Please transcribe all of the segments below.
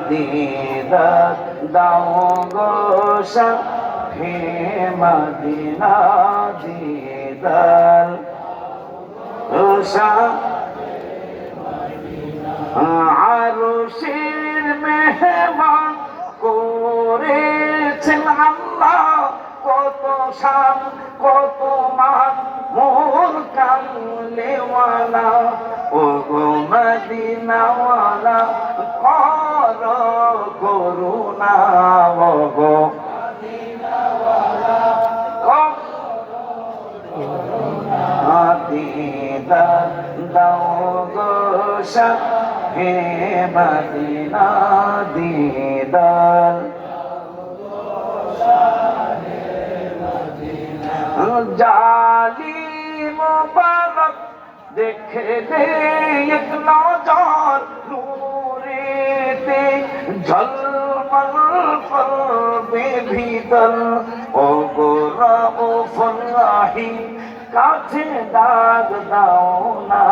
দিদার দাও গো হে মদিনা দিদার আরশের মেহমান করেছেন আল্লাহ, কত শান কত মান মোর কামলেওয়ালা। ও গো মদিনাওয়ালা কর করুণা, ও গো দিদার দাও গো হে মদিনা দিদার। জালিম মুবারক দেখলে এক নজর নূরেতে ঝলমল করবে ভিতর। ও গো রাউফুর রাহিম কাছে দাগ দাও না,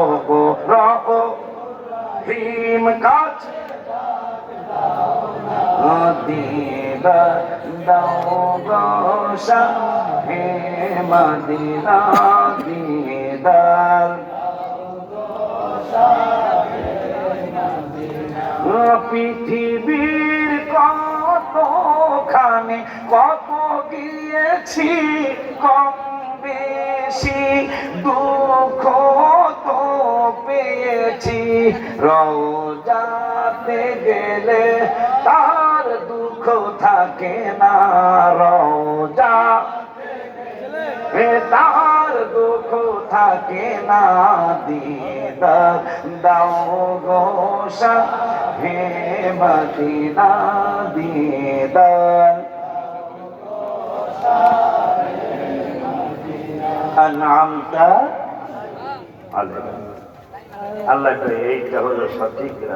ও গো রহিম কাছে দিদার দাও গো হে মদিনা দিদার। পৃথিবীর কতখানে কত গিয়েছি, কম বেশি দুঃখ তো পেয়েছি। রওজাতে গেলে তার দুঃখ থাকে না, রওজা তার দুঃখ থাকে না। দিদার দাও গো হে মদিনা দিদার। আনআমতা আলাইহিম। আল্লাহ এইটা হলো সঠিক রাস্তা।